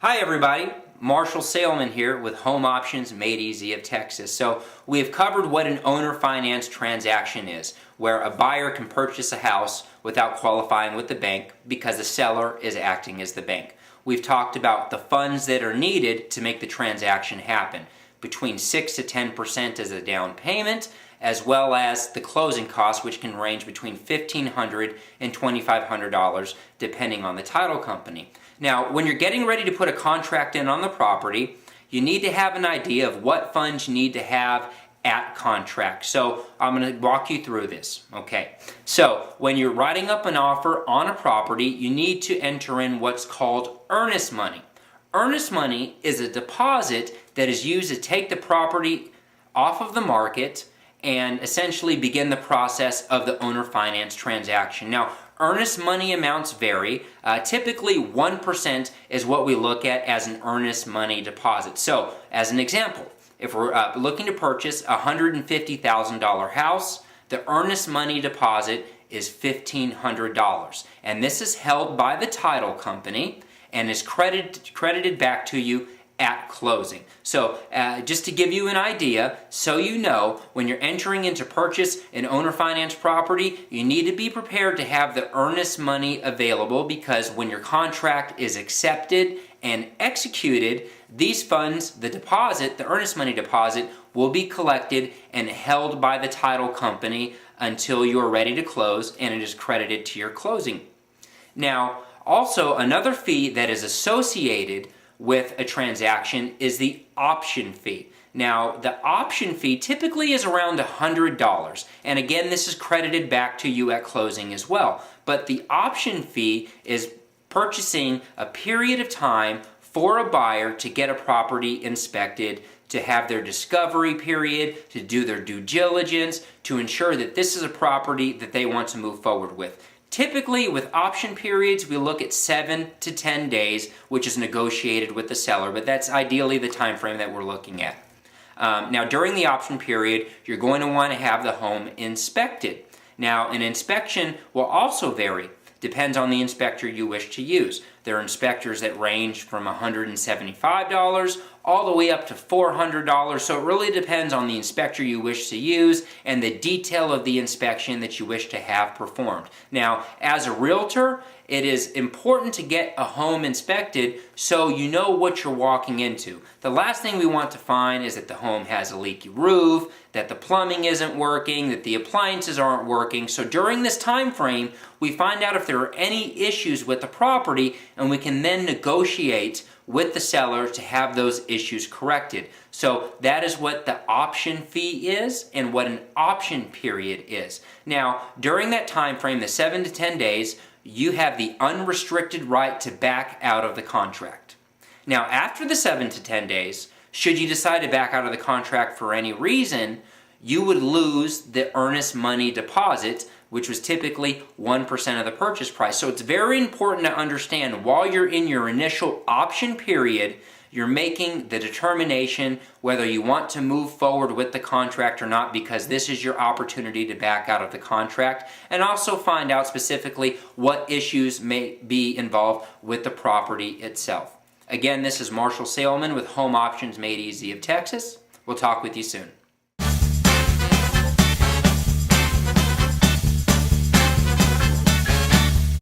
Hi everybody, Marshall Salem here with Home Options Made Easy of Texas. So we have covered what an owner finance transaction is, where a buyer can purchase a house without qualifying with the bank because the seller is acting as the bank. We've talked about the funds that are needed to make the transaction happen, between 6 to 10% as a down payment, as well as the closing costs, which can range between $1,500 and $2,500 depending on the title company. Now, when you're getting ready to put a contract in on the property, you need to have an idea of what funds you need to have at contract. So I'm going to walk you through this. Okay, so when you're writing up an offer on a property, you need to enter in what's called earnest money. Earnest money is a deposit that is used to take the property off of the market and essentially begin the process of the owner finance transaction. Now, earnest money amounts vary. Typically 1% is what we look at as an earnest money deposit. So, as an example, if we're looking to purchase a $150,000 house, the earnest money deposit is $1,500. And this is held by the title company and is credited back to you at closing. So just to give you an idea, so you know, when you're entering into purchase an owner finance property, you need to be prepared to have the earnest money available, because when your contract is accepted and executed, these funds, the deposit, the earnest money deposit, will be collected and held by the title company until you're ready to close, and it is credited to your closing. Now, also another fee that is associated with a transaction is the option fee. Now, the option fee typically is around $100, and again, this is credited back to you at closing as well. But the option fee is purchasing a period of time for a buyer to get a property inspected, to have their discovery period, to do their due diligence, to ensure that this is a property that they want to move forward with. Typically, with option periods, we look at 7 to 10 days, which is negotiated with the seller, but that's ideally the time frame that we're looking at. Now, during the option period, you're going to want to have the home inspected. Now, an inspection will also vary. Depends on the inspector you wish to use. There are inspectors that range from $175 all the way up to $400, so it really depends on the inspector you wish to use and the detail of the inspection that you wish to have performed. Now, as a realtor, it is important to get a home inspected so you know what you're walking into. The last thing we want to find is that the home has a leaky roof, that the plumbing isn't working, that the appliances aren't working. So during this time frame, we find out if there are any issues with the property, and we can then negotiate with the seller to have those issues corrected. So that is what the option fee is and what an option period is. Now, during that time frame, the 7 to 10 days, you have the unrestricted right to back out of the contract. Now, after the 7 to 10 days, should you decide to back out of the contract for any reason, you would lose the earnest money deposit, which was typically 1% of the purchase price. So it's very important to understand, while you're in your initial option period, you're making the determination whether you want to move forward with the contract or not, because this is your opportunity to back out of the contract, and also find out specifically what issues may be involved with the property itself. Again, this is Marshall Salem with Home Options Made Easy of Texas. We'll talk with you soon.